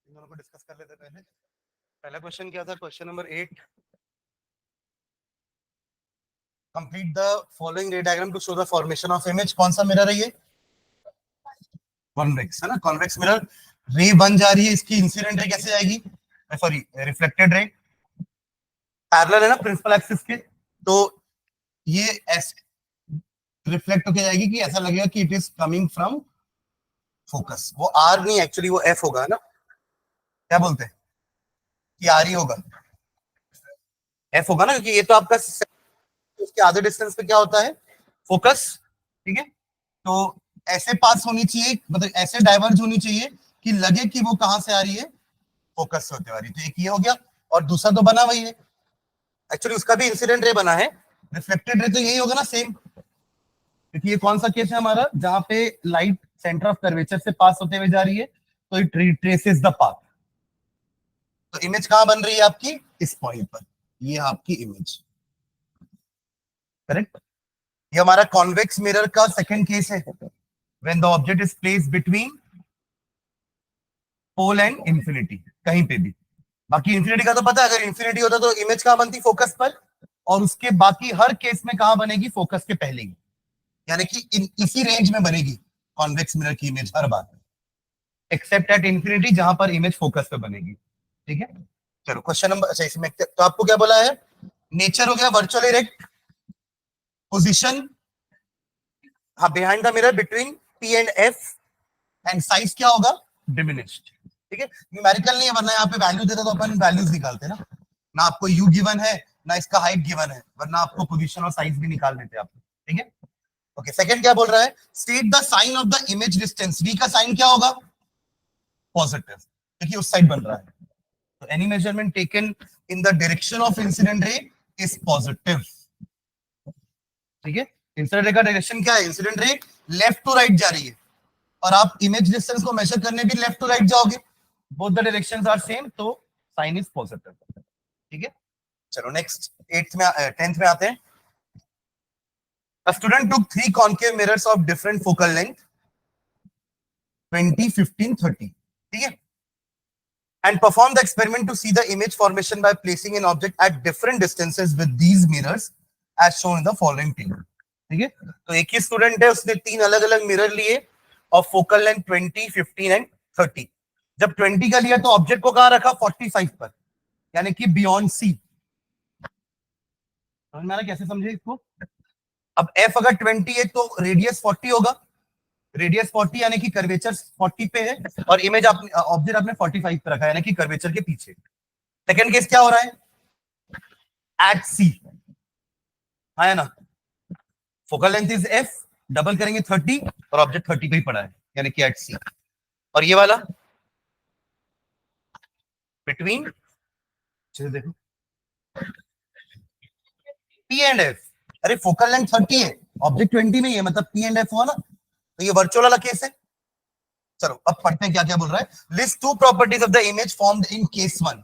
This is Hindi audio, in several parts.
इन दोनों को डिस्कस कर लेते पहले। पहला क्वेश्चन क्या था? Question number 8, complete the following ray diagram to show the formation of image. कौन सा मिरर है ये? कॉन्वेक्स है ना। कॉन्वेक्स मिरर, रे बन जा रही है, इसकी इंसिडेंट रे कैसे आएगी, सॉरी रिफ्लेक्टेड रे पैरेलल है ना प्रिंसिपल एक्सिस के, तो ये ऐसे रिफ्लेक्ट होके जाएगी कि ऐसा लगेगा कि it is coming from focus. वो आर नहीं, एक्चुअली वो एफ होगा ना। क्या बोलते हैं कि आर ही होगा, एफ होगा ना, क्योंकि ये तो आपका उसके आधे डिस्टेंस पे क्या होता है, फोकस। ठीक है, तो ऐसे पास होनी चाहिए, मतलब ऐसे डाइवर्ज होनी चाहिए कि लगे कि वो कहां से आ रही है, फोकस से होते आ रही। तो एक ये हो गया, और दूसरा तो बना वही है, एक्चुअली उसका भी इंसिडेंट रे बना है, रिफ्लेक्टेड रे तो यही होगा ना सेम, क्योंकि ये कौन सा केस है हमारा, जहां पे लाइट सेंटर ऑफ कर्वेचर से पास होते हुए जा रही है, तो इट ट्रेसेस द पाथ। तो इमेज कहां बन रही है आपकी, इस पॉइंट पर, ये आपकी इमेज, करेक्ट। ये हमारा कॉन्वेक्स मिरर का सेकंड केस है, when the object is placed between pole and infinity, कहीं पे भी। बाकी इंफिनिटी का तो पता है, अगर इंफिनिटी होता तो इमेज कहां बनती, फोकस पर, और उसके बाकी हर केस में कहां बनेगी, फोकस के पहले ही, यानी कि इसी रेंज में बनेगी कॉन्वेक्स मिरर की image her bar, accept at infinity जहां पर इमेज फोकस पे बनेगी। ठीक है, चलो क्वेश्चन नंबर, अच्छा इसमें तो आपको क्या बोला है, नेचर हो गया वर्चुअल इरेक्ट, पोजीशन हाँ behind the mirror between P and F, and size क्या होगा, डिमिनिश्ड। ठीक है, न्यूमेरिकल नहीं है, वरना यहाँ पे वैल्यू देता तो अपन वैल्यूज निकालते ना, ना आपको यू गिवन है ना इसका हाइट गिवन है, वरना आपको पोजीशन और साइज भी निकाल देते आप। ठीक है, ओके। सेकंड क्या बोल रहा है, state the sign of the image distance. V का साइन क्या होगा, पॉजिटिव, क्योंकि उस साइड बन रहा है, तो any measurement taken in the direction of incident ray is positive. ठीक है, इंसिडेंट रे का डायरेक्शन क्या है, incident ray left to right जा रही है, और आप इमेज डिस्टेंस को मेजर करने भी लेफ्ट टू राइट जाओगे, both the directions are same, तो साइन इज पॉजिटिव। ठीक है, चलो नेक्स्ट 8th में 10th में आते हैं। A student took 3 concave mirrors of different focal length 20, 15, 30. ठीक है, and perform the experiment to see the image formation by placing an object at different distances with these mirrors as shown in the following table. ठीक है, तो एक ही स्टूडेंट है, उसने 3 अलग अलग मिरर लिए और फोकल लेंथ 20, 15 एंड 30। जब 20 का लिया तो ऑब्जेक्ट को कहां रखा, 45 पर, यानी कि बियॉन्ड सी। समझ में आ रहा कैसे समझे इसको। अब एफ अगर 20 है तो रेडियस 40 होगा, रेडियस 40 यानी कि कर्वेचर 40 पे है, और इमेज आपने ऑब्जेक्ट आपने 45 पे रखा है, यानी कि कर्वेचर के पीछे। सेकंड केस क्या हो रहा है, एट सी, है ना, focal length is F, double करेंगे 30 और ऑब्जेक्ट 30 पे ही पड़ा है, यानी कि एट सी। और ये वाला बिटवीन, देखो पी एंड एफ, अरे फोकल लेंथ 30 है, ऑब्जेक्ट 20 में ही है, मतलब पी एंड एफ हुआ ना, तो ये वर्चुअल वाला केस है। चलो अब पढ़ते हैं क्या क्या बोल रहा है। List 2 properties of the image formed in case 1।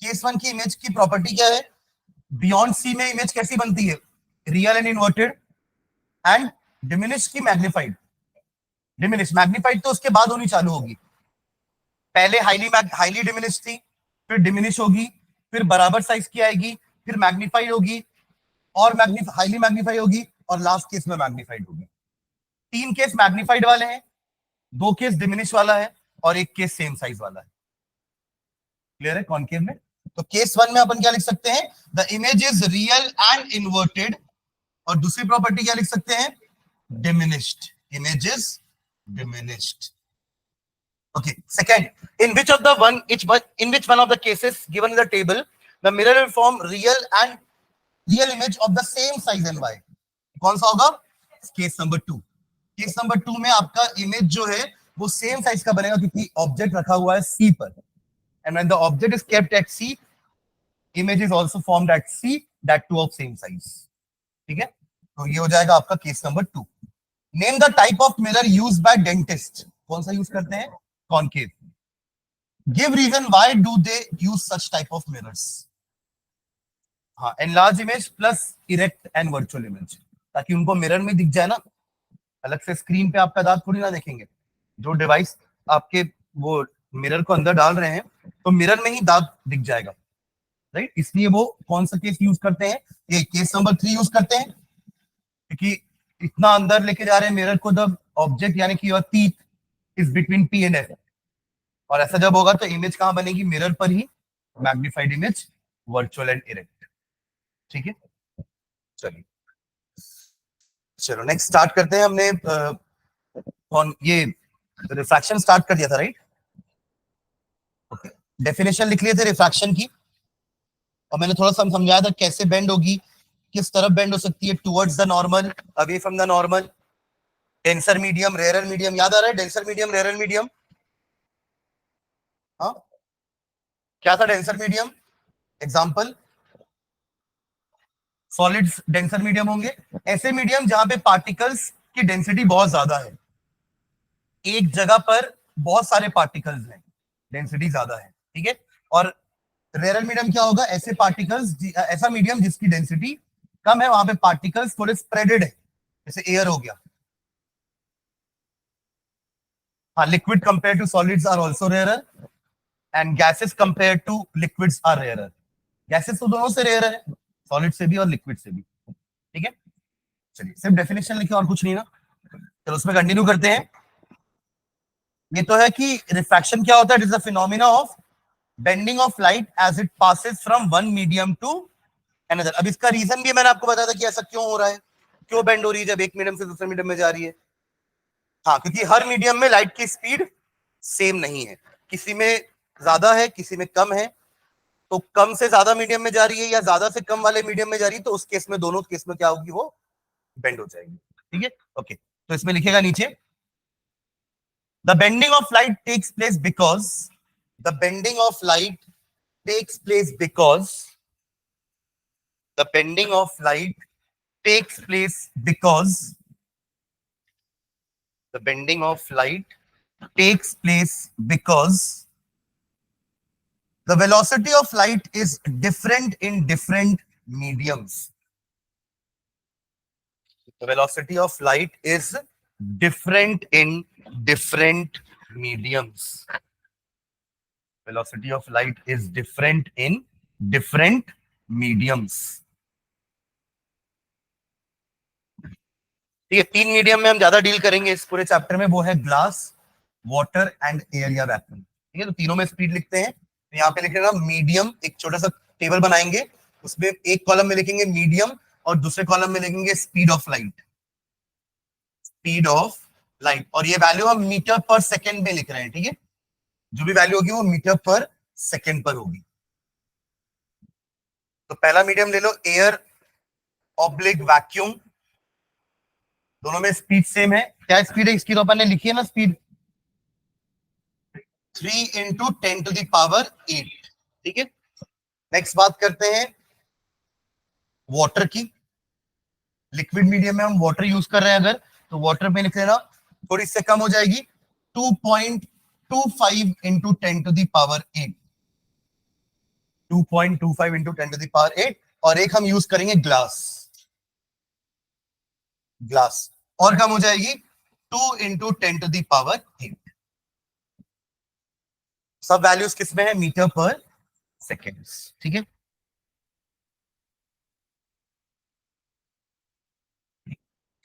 Case 1 की इमेज की प्रॉपर्टी क्या है, बियॉन्ड सी में इमेज कैसी बनती है, real and inverted and diminish की मैग्नीफाइड। डिमिनिश मैग्नीफाइड तो उसके बाद होनी चालू होगी, पहले हाईली डिमिनिश थी, फिर डिमिनिश होगी, फिर बराबर साइज की आएगी, फिर मैग्नीफाइड होगी, और हाईली मैग्नीफाइड होगी, और लास्ट केस में मैग्नीफाइड होगी। 3 केस मैग्नीफाइड वाले हैं, 2 केस डिमिनिश वाला है, और 1 केस सेम साइज वाला है। क्लियर है कॉनकेव में। तो केस 1 में अपन क्या लिख सकते हैं, the image is real and inverted, और दूसरी प्रॉपर्टी क्या लिख सकते हैं, diminished, image is diminished. Okay. Second, in which one of the cases given in the table, the mirror will form real image of the same size and y. कौन सा होगा, केस नंबर 2। केस नंबर 2 में आपका इमेज जो है वो सेम साइज का बनेगा, क्योंकि ऑब्जेक्ट रखा हुआ है सी पर, and when the object is kept at C, image is also formed at C, that too of same size. ठीक है, तो ये हो जाएगा आपका case number 2। Name the type of mirror used by dentist. कौन सा यूज करते हैं, concave. Give reason why do they use such type of mirrors. हाँ, enlarge image plus erect and virtual image, ताकि उनको मिरर में दिख जाए ना, अलग से स्क्रीन पे आपका दांत थोड़ी ना देखेंगे। जो डिवाइस आपके वो मिरर को अंदर डाल रहे हैं तो मिरर में ही दाग दिख जाएगा, राइट। इसलिए वो कौन सा केस यूज करते हैं, ये केस नंबर 3 यूज करते हैं, क्योंकि इतना अंदर लेके जा रहे हैं मिरर को, द ऑब्जेक्ट यानी कि your teeth is between P and F, और ऐसा जब होगा तो इमेज कहां बनेगी, मिरर पर ही, magnified image, virtual and erect. ठीक है, चलिए चलो नेक्स्ट स्टार्ट करते हैं। हमने कौन ये रिफ्रैक्शन स्टार्ट कर दिया था, राइट। ओके, डेफिनेशन लिख लिए थे रिफ्रैक्शन की, और मैंने थोड़ा सा समझाया था कैसे बेंड होगी, किस तरफ बेंड हो सकती है, towards the normal, away from the normal, denser medium, rarer medium, याद आ रहा है डेंसर मीडियम, रेयरर मीडियम? हाँ, क्या था denser medium? Example, solids denser medium होंगे, ऐसे मीडियम जहां पे पार्टिकल्स की डेंसिटी बहुत ज्यादा है, एक जगह पर बहुत सारे पार्टिकल्स हैं, डेंसिटी ज्यादा है, ठीक है। और रेयरल मीडियम क्या होगा, ऐसे पार्टिकल्स, ऐसा मीडियम जिसकी डेंसिटी कम है, वहां पे पार्टिकल्स थोड़े स्प्रेडेड है, जैसे एयर हो गया। हाँ, liquid compare to solids are also rarer, and gases compare to liquids are rarer. Gases तो दोनों से रेयर है, सॉलिड से भी और लिक्विड से भी, ठीक है। चलिए सिर्फ डेफिनेशन लिखे और कुछ नहीं ना, चलो उसमें कंटिन्यू करते हैं। ये तो है कि रिफ्रैक्शन क्या होता है, it is the phenomena of bending of light as it passes from one medium to another. अब इसका रीजन भी मैंने आपको बताया था कि ऐसा क्यों हो रहा है, क्यों बेंड हो रही है जब एक मीडियम से दूसरे मीडियम में जा रही है। हाँ, क्योंकि हर मीडियम में लाइट की स्पीड सेम नहीं है, किसी में ज्यादा है, किसी में कम है, तो कम से ज्यादा मीडियम में जा रही है या ज्यादा से कम वाले मीडियम में जा रही है, तो उस केस में, दोनों केस में क्या होगी, वो बेंड हो जाएगी, ठीक है। ओके, तो इसमें लिखेगा नीचे, the bending of light takes place because, the bending of light takes place because, the bending of light takes place because, the bending of light takes place because the velocity of light is different in different mediums. The velocity of light is different in different mediums. Velocity of light is different in different mediums. ठीक है, 3 मीडियम में हम ज्यादा डील करेंगे इस पूरे चैप्टर में, वो है ग्लास, वाटर एंड एयर या वैक्यूम, ठीक है। तो तीनों में स्पीड लिखते हैं, तो यहाँ पे लिखेगा मीडियम, एक छोटा सा टेबल बनाएंगे, उसमें एक कॉलम में लिखेंगे मीडियम और दूसरे कॉलम में लिखेंगे speed of light, speed of light, और ये वैल्यू हम मीटर पर सेकेंड में लिख रहे हैं, ठीक है। जो भी वैल्यू होगी वो मीटर पर सेकेंड पर होगी। तो पहला मीडियम ले लो, एयर ऑब्लिक वैक्यूम, दोनों में स्पीड सेम है। क्या स्पीड है इसकी, तो अपन ने लिखी है ना speed, 3 into 10 to the power 8, ठीक है। नेक्स्ट बात करते हैं वाटर की, लिक्विड मीडियम में हम वाटर यूज कर रहे हैं अगर, तो वाटर में लिख लेना, थोड़ी इससे कम हो जाएगी, 2.25 into 10 to the power 8, 2.25 into 10 to the power 8, और एक हम यूज करेंगे ग्लास, ग्लास और कम हो जाएगी, 2 इंटू 10 टू द पावर 8। सब वैल्यूज किसमें है, मीटर पर सेकेंड, ठीक है।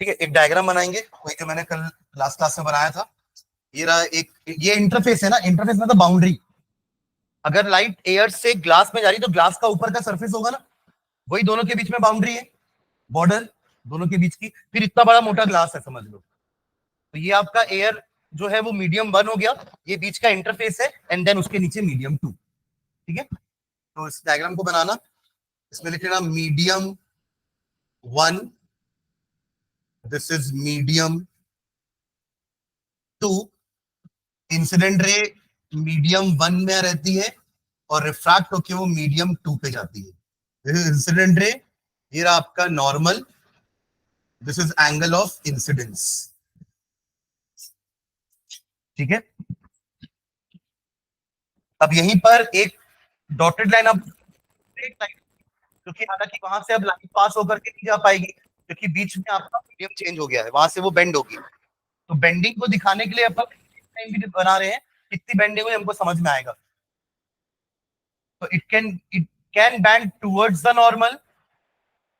ठीक है, एक डायग्राम बनाएंगे, वही जो मैंने कल लास्ट क्लास में बनाया था। ये रहा एक, ये इंटरफेस है ना, इंटरफेस मतलब बाउंड्री। अगर लाइट एयर से ग्लास में जा रही है तो ग्लास का ऊपर का सरफेस होगा ना, वही दोनों के बीच में बाउंड्री है, बॉर्डर दोनों के बीच की। फिर इतना बड़ा मोटा ग्लास है समझ लो, तो ये आपका एयर जो है वो मीडियम 1 हो गया, ये बीच का इंटरफेस है, एंड देन उसके नीचे मीडियम 2, ठीक है। तो इस डायग्राम को बनाना, इसमें लिख लेना medium 1, this is medium 2, incident ray medium 1 में रहती है और रिफ्रैक्ट होके वो मीडियम 2 पे जाती है। दिस इज इंसिडेंट रे, ये रहा आपका normal, this is angle of incidence, ठीक है। अब यहीं पर एक डॉटेड लाइन, अब क्योंकि हालांकि वहां से अब लाइन पास होकर के नहीं जा पाएगी, क्योंकि बीच में आपका मीडियम चेंज हो गया है, वहां से वो बेंड होगी। तो बेंडिंग को दिखाने के लिए अपन लाइन भी बना रहे हैं, कितनी बेंडिंग हुई हमको समझ में आएगा। तो it can band towards the normal,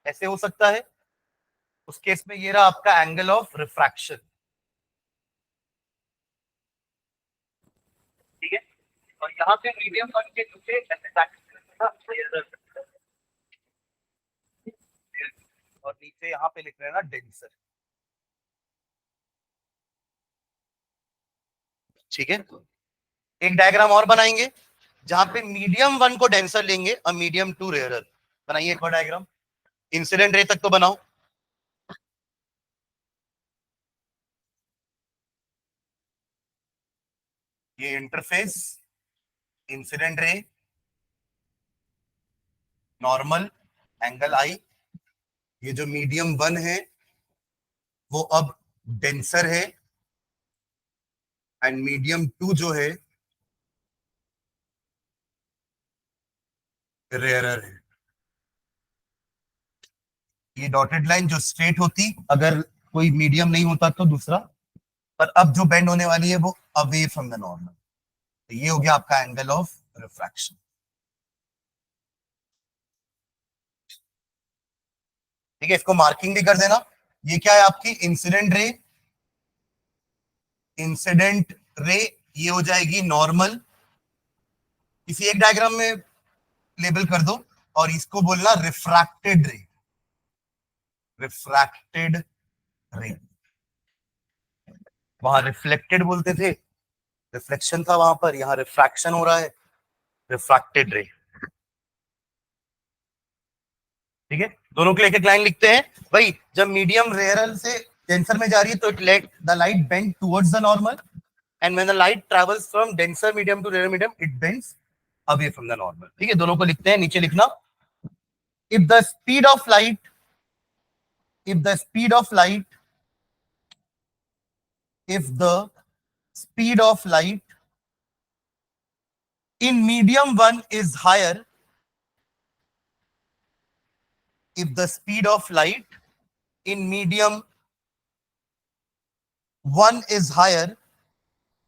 ऐसे हो सकता है। उस केस में ये रहा आपका एंगल ऑफ रिफ्रैक्शन, ठीक है। और यहाँ पे मीडियम वन के नीचे और नीचे यहाँ पे लिख रहे हैं ना डेंसर, ठीक है। एक डायग्राम और बनाएंगे जहां पे मीडियम वन को डेंसर लेंगे और मीडियम टू रेयरर। बनाइए एक और डायग्राम, इंसिडेंट रे तक तो बनाओ। ये interface, incident ray, normal, angle i. ये जो मीडियम वन है वो अब डेंसर है, एंड मीडियम टू जो है रेयरर है। ये डॉटेड लाइन जो स्ट्रेट होती अगर कोई मीडियम नहीं होता तो दूसरा, पर अब जो बेंड होने वाली है वो अवे फ्रॉम द नॉर्मल। तो ये हो गया आपका एंगल ऑफ रिफ्रैक्शन, ठीक है। इसको मार्किंग भी कर देना। ये क्या है आपकी इंसिडेंट रे, इंसिडेंट रे ये हो जाएगी नॉर्मल, किसी एक डायग्राम में लेबल कर दो। और इसको बोलना रिफ्रैक्टेड रे, रिफ्रैक्टेड रे। वहां रिफ्लेक्टेड बोलते थे, रिफ्लेक्शन था वहां पर, यहाँ रिफ्रैक्शन हो रहा है, रिफ्रैक्टेड रे, ठीक है। दोनों के लिए एक लाइन लिखते हैं भाई। जब मीडियम रेयरल से डेंसर में जा रही है तो it let the light bend towards the normal, and when the light travels from denser medium to rare medium it bends away from the normal, ठीक है। दोनों को लिखते हैं, नीचे लिखना। If the speed of light, if the speed of light, if the speed of light in medium one is higher, if the speed of light in medium one is higher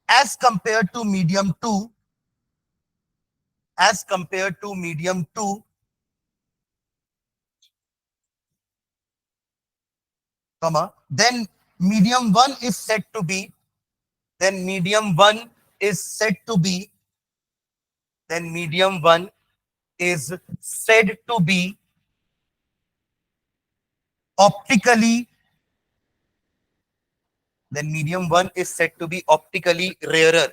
as compared to medium two, as compared to medium two, comma, then medium one is said to be, then medium one is said to be, then medium one is said to be optically, then medium one is said to be optically rarer.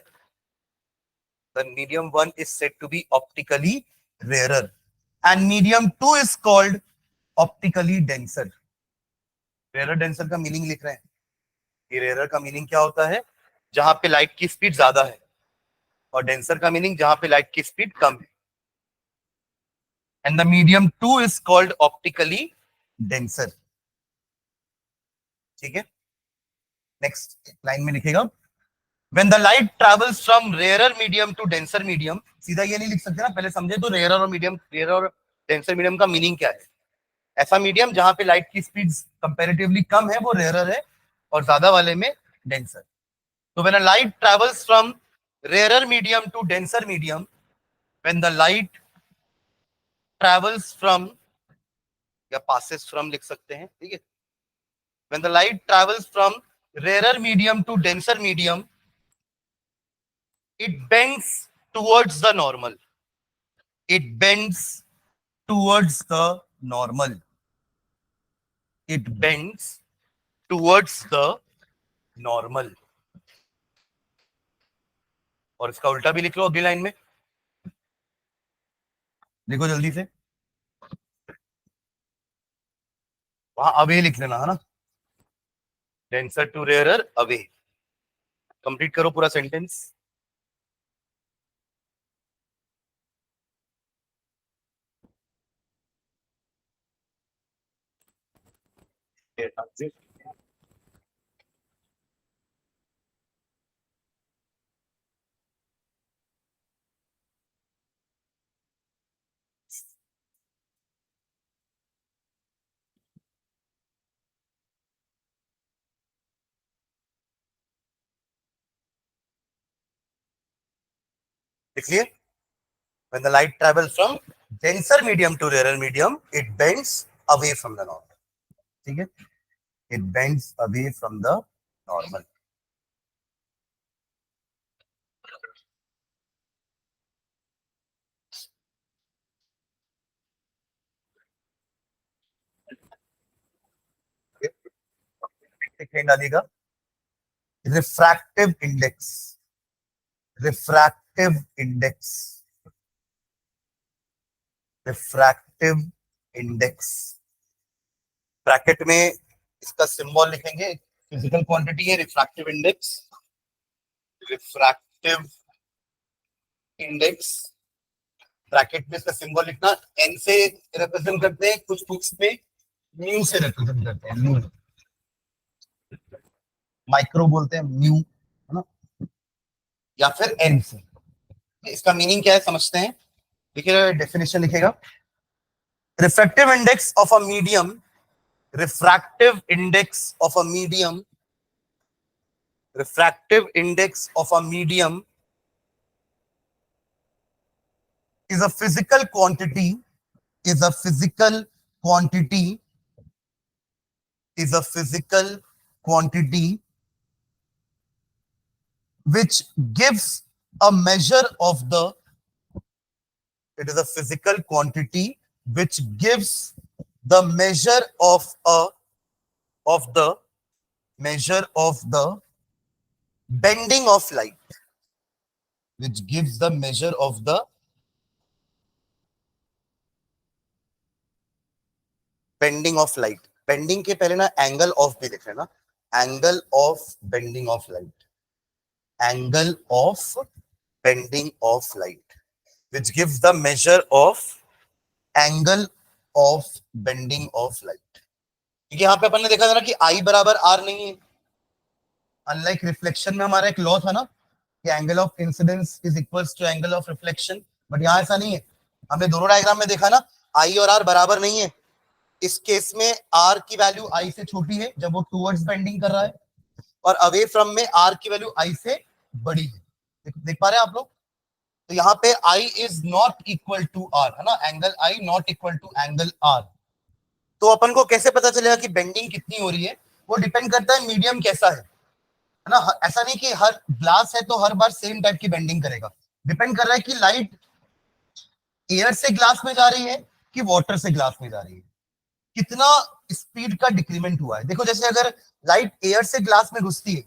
The medium one is said to be optically rarer, and medium two is called optically denser. Rarer denser का मीनिंग लिख रहे हैं। ये रेयर का मीनिंग क्या होता है? जहां पे लाइट की स्पीड ज्यादा है, और डेंसर का मीनिंग जहां पे लाइट की स्पीड कम है। And the medium two is called optically denser, ठीक है। नेक्स्ट लाइन में लिखेगा when the light travels from rarer medium to denser medium, सीधा ये नहीं लिख सकते ना, पहले समझे तो रेयर और मीडियम, रेयर और डेंसर मीडियम का मीनिंग क्या है। ऐसा मीडियम जहां पे लाइट की स्पीड कंपैरेटिवली कम है वो रेयरर है, और ज्यादा वाले में डेंसर। तो when a light travels from rarer medium to denser medium, when the light travels from, या पासेस फ्रॉम लिख सकते हैं, ठीक है। When the light travels from rarer medium to denser medium it bends towards the normal, it bends towards the normal, it bends towards the normal। और इसका उल्टा भी लिख लो अगली लाइन में, देखो जल्दी से। वहां अवे लिख लेना है ना, डेंसर टू रेयरर अवे। कंप्लीट करो पूरा सेंटेंस। देखिए, when the light travels from denser medium to rarer medium, it bends away from the normal. ठीक है, it bends away from the normal. डालिएगा, refractive index, refractive index, refractive index, bracket में इसका सिंबल लिखेंगे, फिजिकल क्वांटिटी है refractive index, refractive index, bracket में इसका सिंबल लिखना, एन से रिप्रेजेंट करते हैं, कुछ बुक्स में म्यू से रिप्रेजेंट करते हैं, म्यू, माइक्रो बोलते हैं म्यू, है ना, या फिर एन से। इसका मीनिंग क्या है समझते हैं, देखिए डेफिनेशन लिखेगा, refractive index of a medium, refractive index of a medium, refractive index of a medium is a physical quantity, is a physical quantity, is a physical quantity which gives a measure of the, it is a physical quantity which gives the measure of the measure of the bending of light, which gives the measure of the bending of light, bending के पहले ना एंगल ऑफ भी लिख लेना, angle of bending of light, angle of bending of light, which gives the measure of angle of bending of light. क्योंकि यहाँ पे अपन ने देखा था ना कि आई बराबर आर नहीं है, अनलाइक रिफ्लेक्शन में हमारा एक लॉ था ना कि angle of incidence is equals to angle of reflection, but यहाँ ऐसा नहीं है, हमने दोनों डायग्राम में देखा ना आई और आर बराबर नहीं है। इस केस में आर की वैल्यू आई से छोटी है जब वो टुवर्ड्स बेंडिंग कर रहा है, और अवे फ्रॉम में आर की वैल्यू आई से बड़ी है, देख पा रहे हैं आप लोग। तो यहाँ पे i is not equal to r, है ना, angle i not equal to angle r. तो अपन को कैसे पता चलेगा कि बेंडिंग कितनी हो रही है, वो डिपेंड करता है मीडियम कैसा है ना। ऐसा नहीं कि हर ग्लास है तो हर बार सेम टाइप की बेंडिंग करेगा, डिपेंड कर रहा है कि लाइट एयर से ग्लास में जा रही है कि वाटर से ग्लास में जा रही है, कितना स्पीड का डिक्रीमेंट हुआ है। देखो जैसे अगर लाइट एयर से ग्लास में घुसती है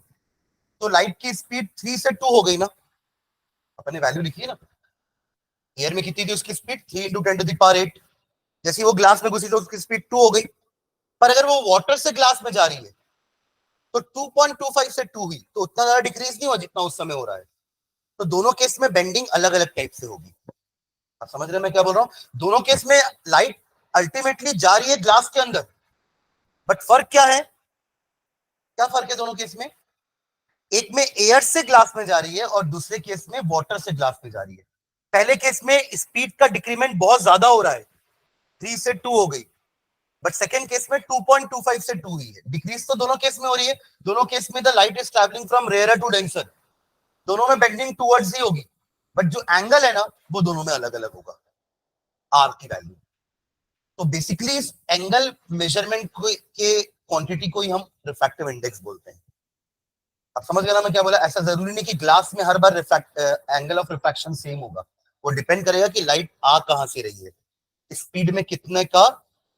तो लाइट की स्पीड 3 से 2 हो गई ना, अपने वैल्यू लिखिए ना, एयर में कितनी थी उसकी स्पीड 3 × 10⁸। जैसे वो ग्लास में घुसी तो उसकी स्पीड 2 हो गई, पर अगर वो वाटर से ग्लास में जा रही है तो 2.25 से 2 हुई, तो उतना ज्यादा डिक्रीज नहीं हुआ जितना उस समय हो रहा है। तो दोनों केस में बेंडिंग अलग अलग टाइप से होगी, आप समझ रहे हैं मैं क्या बोल रहा हूं। दोनों केस में लाइट अल्टीमेटली जा रही है ग्लास के अंदर, बट फर्क क्या है, क्या फर्क है दोनों केस में, एक में एयर से ग्लास में जा रही है और दूसरे केस में वाटर से ग्लास में जा रही है। पहले केस में स्पीड का डिक्रीमेंट बहुत ज्यादा हो रहा है, 3 से 2 हो गई, बट सेकेंड केस में 2.25 से 2 हुई है। डिक्रीज तो दोनों केस में हो रही है, दोनों केस में the light is travelling from rare to denser, दोनों में बेंडिंग टुवर्ड्स ही होगी, बट जो एंगल है ना वो दोनों में अलग अलग होगा, आर की वैल्यू। तो बेसिकली इस एंगल मेजरमेंट के क्वांटिटी को ही हम रिफ्रैक्टिव इंडेक्स बोलते हैं। अब समझ गया ना मैं क्या बोला। ऐसा जरूरी नहीं कि ग्लास में हर बार एंगल ऑफ रिफ्रैक्शन सेम होगा, वो डिपेंड करेगा कि लाइट आ कहां से रही है, स्पीड में कितने का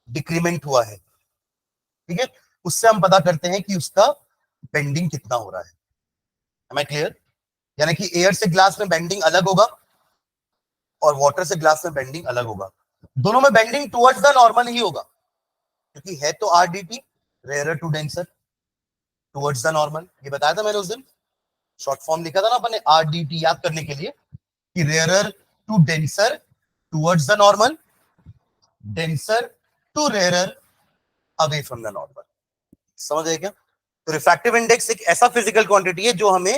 डिक्रीमेंट हुआ है, ठीक है, उससे हम पता करते हैं कि उसका बेंडिंग कितना हो रहा है। Am I clear? यानी कि एयर से ग्लास में बेंडिंग अलग होगा और वाटर से ग्लास में बेंडिंग अलग होगा, दोनों में बेंडिंग टुवर्ड्स द नॉर्मल ही होगा, क्योंकि है तो RDT, rare to denser, towards the normal. ये बताया था मैंने उस दिन, शॉर्ट फॉर्म लिखा था ना अपन ने आरडीटी याद करने के लिए, कि rare to denser towards the normal, denser to rare away from the normal. समझ आए क्या। तो रिफ्रैक्टिव इंडेक्स एक ऐसा फिजिकल क्वांटिटी है जो हमें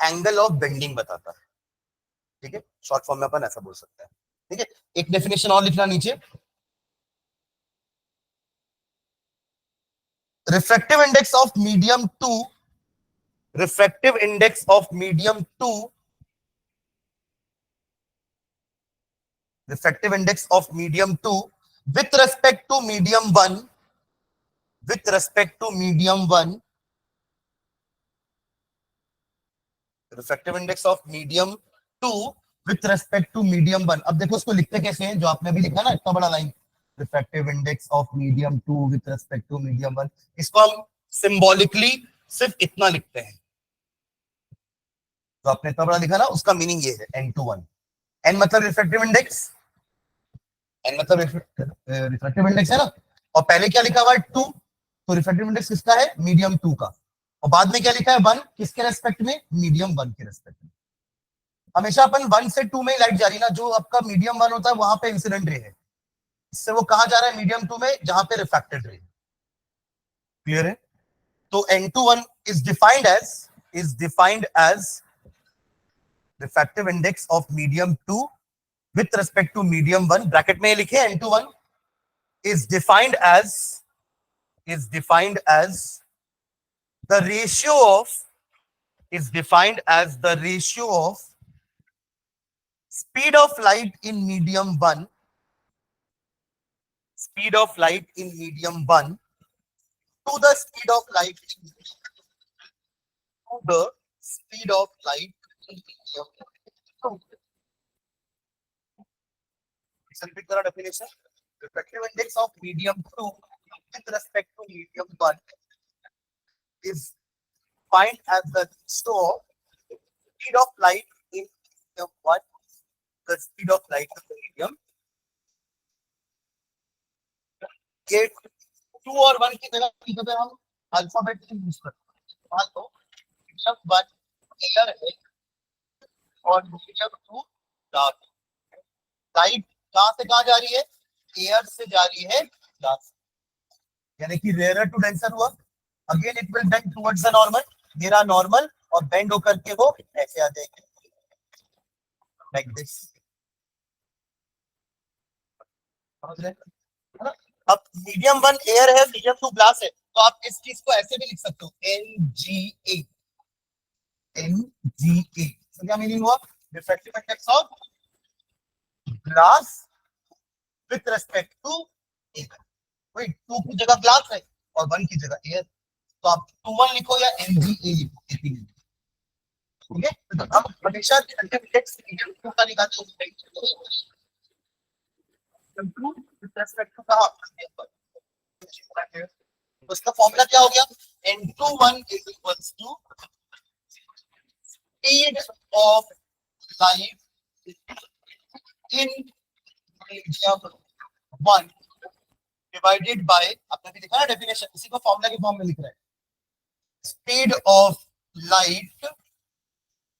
एंगल ऑफ बेंडिंग बताता है, ठीक है, शॉर्ट फॉर्म में अपन ऐसा बोल सकते हैं, ठीक है। एक डेफिनेशन और लिखना नीचे, refractive index of medium 2, refractive index of medium 2 refractive index of medium 2 with respect to medium 1, with respect to medium 1, refractive index of medium 2 with respect to medium 1. अब देखो उसको लिखते कैसे हैं, जो आपने अभी लिखा ना इतना बड़ा line, refractive index of medium 2 with respect to medium 1, इसको हम सिंबॉलिकली सिर्फ इतना लिखते हैं। तो आपने इतना बड़ा लिखा ना, उसका मीनिंग ये है n21। n मतलब रिफ्रैक्टिव इंडेक्स, n मतलब रिफ्रैक्टिव इंडेक्स है ना, और पहले क्या लिखा हुआ है 2, तो रिफ्रैक्टिव इंडेक्स किसका है, मीडियम 2 का, और बाद में क्या लिखा है 1, किसके रेस्पेक्ट में, मीडियम 1 के रेस्पेक्ट में। हमेशा अपन 1 से 2 में लाइट जा रही ना, जो आपका मीडियम 1 होता है वहां पे इंसिडेंट रे है, इससे वो कहा जा रहा है मीडियम 2 में जहां पे रिफ्रैक्टेड रे। क्लियर है? तो n21 is defined as refractive index of medium 2 with respect to medium 1, bracket में लिखे n21 is defined as the ratio of speed of light in medium 1, speed of light in medium 1 to the speed of light in medium 2. Repeat the definition. Refractive index of medium 2 with respect to medium 1 is defined as the ratio of speed of light in medium 1, the speed of light in the medium. ये 2 और 1 की जगह हम अल्फाबेट यूज करते हैं। मान लो मीडियम 1 एयर है और मीडियम 2 डार्क। लाइट कहां से कहां जा रही है, एयर से जा रही है ग्लास, यानी कि रेयर टू डेंसर हुआ। Again it will bend towards the normal, मेरा नॉर्मल, और बेंड होकर के वो ऐसे आ जाएंगे लाइक दिस। समझ रहे हैं? अब मीडियम 1 एयर है, मीडियम 2 ग्लास है, तो आप इस चीज को ऐसे भी लिख सकते हो NGA। तो क्या मीनिंग हुआ, refractive index of glass with respect to air. वही 2 की जगह ग्लास है और 1 की जगह एयर, तो आप 21 लिखो या NGA लिखो, ठीक है? तो अब हमेशा रिफ्रैक्टिव इंडेक्स मीडियम 2 का निकालते हैं, उसका फॉर्मूला क्या हो गया, n21 is equals to speed of light in medium 1 divided by, आपने भी लिखा ना डेफिनेशन, इसी को फॉर्मूला के फॉर्म में लिख रहा है, speed of light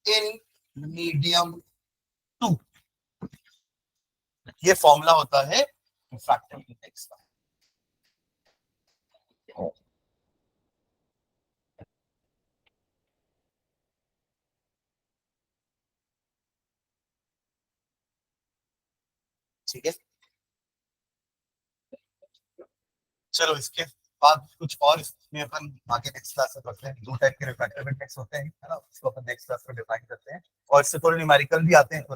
in medium 2। ये फॉर्मूला होता है रिफ्रैक्टिव इंडेक्स का। ठीक है, चलो इसके बाद कुछ और इसमें अपन आगे नेक्स्ट क्लास में पढ़ते हैं। 2 टाइप के रिफ्रैक्टिव इंडेक्स होते हैं, है ना, उसको अपन नेक्स्ट क्लास में डिफाइन करते हैं, और इससे थोड़े न्यूमेरिकल भी आते हैं, तो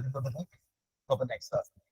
अपन नेक्स्ट क्लास में